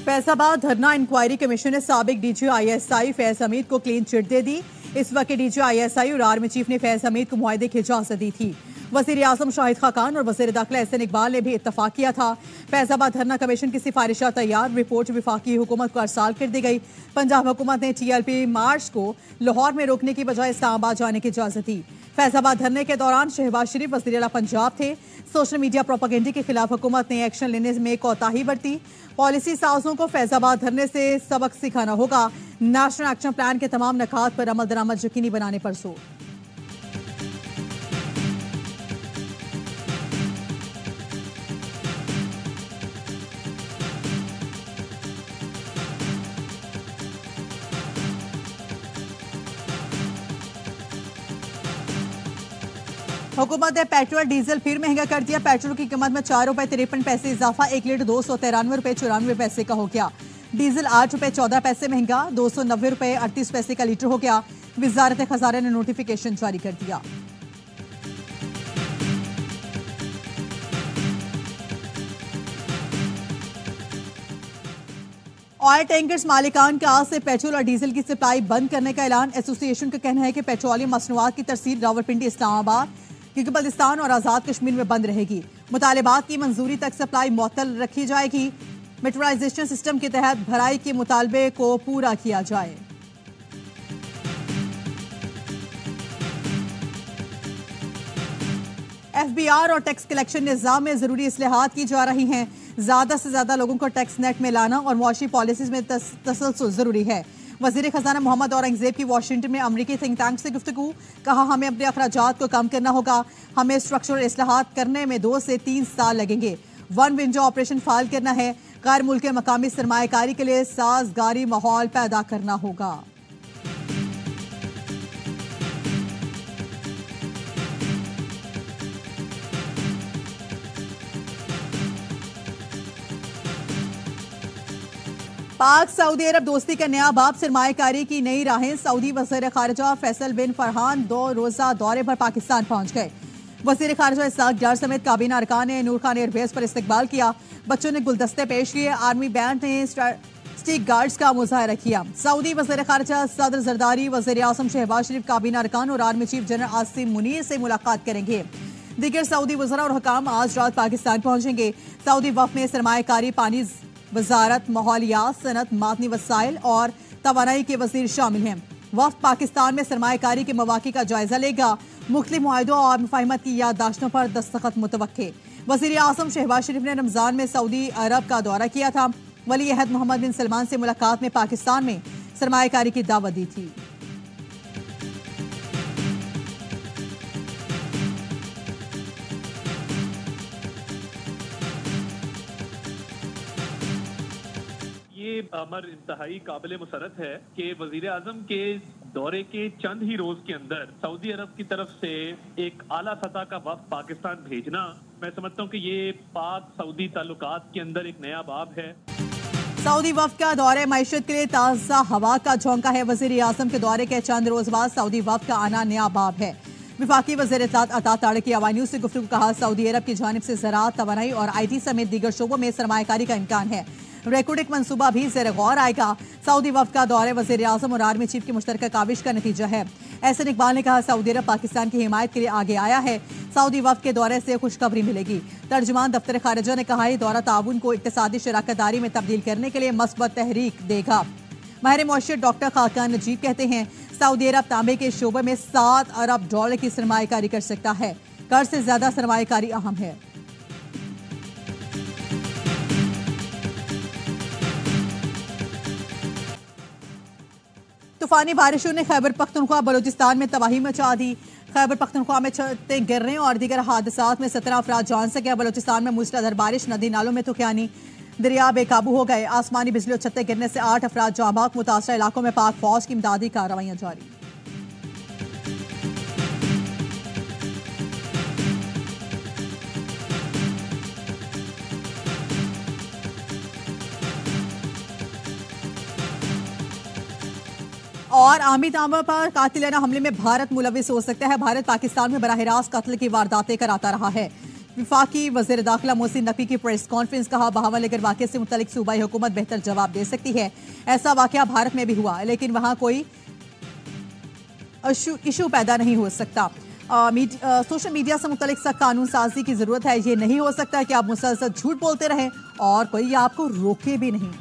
फैजाबाद धरना inquiry commission ने साबिक डीजी ISI फैज हमीद को क्लीन चिट दे दी। इस वक्त डीजी ISI और आर्मी चीफ ने फैज हमीद को मुआहदे की इजाजत दी थी। वजीर आजम शाहिद खाकान और वजीर दाखिला एहसन इकबाल ने भी इत्तफाक किया था। फैजाबाद धरना कमीशन की सिफारिशात तैयार, रिपोर्ट विफाकी हुकूमत को अरसाल कर दी गई। पंजाब हुकूमत ने TLP मार्च को लाहौर में रोकने की बजाय इस्लामाबाद जाने की इजाजत दी। फैजाबाद धरने के दौरान शहबाज शरीफ वज़ीर आला पंजाब थे। सोशल मीडिया प्रोपेगेंडा के खिलाफ हुकूमत ने एक्शन लेने में कोताही बरती। पॉलिसी साजों को फैजाबाद धरने से सबक सिखाना होगा। नेशनल एक्शन प्लान के तमाम नकात पर अमल दरामद यकीनी बनाने पर जोर। हुकूमत ने पेट्रोल डीजल फिर महंगा कर दिया। पेट्रोल की कीमत में 4 रुपए 53 पैसे इजाफा, 1 लीटर 293 रुपए 94 पैसे का हो गया। डीजल 8 रुपए 14 पैसे महंगा, 290 रुपए 38 पैसे का लीटर हो गया। वजारत खजाना ने नोटिफिकेशन जारी कर दिया। ऑयल टैंकर्स मालिकान के आज से पेट्रोल और डीजल की सप्लाई बंद करने का ऐलान। एसोसिएशन का कहना है कि पेट्रोलियम मसनूआत की तरसील रावलपिंडी, इस्लामाबाद, बल्तिस्तान और आजाद कश्मीर में बंद रहेगी। मुतालिबात की मंजूरी तक सप्लाई मुअत्तल रखी जाएगी। मेट्रोलाइजेशन सिस्टम के तहत भराई के मुतालबे को पूरा किया जाए। FBR और टैक्स कलेक्शन निज़ाम में जरूरी इस्लाहात की जा रही हैं। ज्यादा से ज्यादा लोगों को टैक्स नेट में लाना और मुआशी पॉलिसीज में तसलसल जरूरी है। वजीर खजाना मोहम्मद औरंगजेब की वाशिंगटन में अमरीकी थिंक टैंक से गुफ्तगू। कहा, हमें अपने अखराजात को कम करना होगा। हमें स्ट्रक्चरल इस्लाहात करने में 2 से 3 साल लगेंगे। वन विंडो ऑपरेशन फाइल करना है। गैर मुल्की मकामी सरमायाकारी के लिए साजगारी माहौल पैदा करना होगा। पाक सऊदी अरब दोस्ती का नया बाब, सरमायाकारी की नई राहें। सऊदी वज़ीर खारजा फैसल बिन फरहान 2 रोजा दौरे पर पाकिस्तान पहुंच गए। वज़ीर खारजा इसाक डार समेत काबीना अरकान ने नूर खान एयरबेस पर इस्तकबाल किया। बच्चों ने गुलदस्ते पेश किए। आर्मी बैंड ने स्टिक गार्ड्स का मुजाहरा किया। सऊदी वज़ीर खारजा सदर जरदारी, वज़ीर आज़म शहबाज शरीफ, काबीना अरकान और army chief general Asim Munir से मुलाकात करेंगे। दीगर सऊदी वज़रा और हुकाम आज रात पाकिस्तान पहुंचेंगे। सऊदी वफ़द में सरमायाकारी, पानी वजारत, माहौलियात, सनत, मादनी वसाइल और तवानाई के वजीर शामिल हैं। वफ्द पाकिस्तान में सरमायाकारी के मौक़े का जायजा लेगा। मुख्तलिफ मुआहदों और मुफाहमत की याददाश्तों पर दस्तखत मुतवक्के। वज़ीर आज़म शहबाज शरीफ ने रमजान में सऊदी अरब का दौरा किया था। वली अहद मोहम्मद बिन सलमान से मुलाकात में पाकिस्तान में सरमायाकारी की दावत दी थी। अमर इंतहाई काबिल मुसरत है कि वजीर आजम के दौरे के चंद ही रोज के अंदर सऊदी अरब की तरफ से एक आला सतह का वफ्द पाकिस्तान भेजना, मैं समझता हूँ कि ये पाक सऊदी ताल्लुकात के अंदर एक नया बाब है। सऊदी वफ्द का दौरे मईशत के लिए ताज़ा हवा का झोंका है। वजीर आजम के दौरे के चंद रोज बाद सऊदी वफ्द का आना नया बाब है। विफाकी वज़ीर इत्तलात अता ताड़े की हवाई न्यूज़ से गुफ्तगू। कहा, सऊदी अरब की जानिब से ज़राअत, तवानाई और IT समेत दीगर शोबों में सरमायाकारी का इम्कान है। रेकोडिक मंसूबा भी ज़ेर गौर आएगा। सऊदी वफ्द का दौरे वज़ीर आज़म और आर्मी चीफ की मुश्तरका काविश का नतीजा है। एहसन इकबाल ने कहा, सऊदी अरब पाकिस्तान की हिमायत के लिए आगे आया है। सऊदी वफ्द के दौरे से खुशखबरी मिलेगी। तर्जुमान दफ्तर खारिजा ने कहा, दौरा ताउन को इक्तिसादी शराकतदारी में तब्दील करने के लिए मस्बत तहरीक देगा। माहिर मुआशियत डॉक्टर खाकान नजीब कहते हैं, सऊदी अरब तांबे के शोबे में $7 अरब की सरमायाकारी कर सकता है। कर से ज्यादा सरमायाकारी अहम है। तूफानी बारिशों ने खैबर पख्तूनख्वा बलूचिस्तान में तबाही मचा दी। खैबर पख्तूनख्वा में छतें गिरने और दीगर हादसात में 17 अफराद जान से गए। बलूचिस्तान में मूसलाधार बारिश, नदी नालों में तूफानी दरिया बेकाबू हो गए। आसमानी बिजली और छतें गिरने से 8 अफराद जाँ बाग। मुतासरा इलाकों में पाक फौज की इमदादी कार्रवाइयां जारी। और आमी तांबा पर कातिलाना हमले में भारत मुलविस हो सकता है। भारत पाकिस्तान में बराह रास्त कत्ल की वारदातें कराता रहा है। विफाकी वज़ीर दाखिला मोहसिन नकवी की प्रेस कॉन्फ्रेंस, कहा बहावा लेकर वाक़े से मुतल्लिक सूबाई हुकूमत बेहतर जवाब दे सकती है। ऐसा वाक़या भारत में भी हुआ लेकिन वहां कोई इशू पैदा नहीं हो सकता। सोशल मीडिया से मुतल्लिक सख्त कानून साजी की जरूरत है। ये नहीं हो सकता कि आप मुसलसल झूठ बोलते रहें और कोई आपको रोके भी नहीं।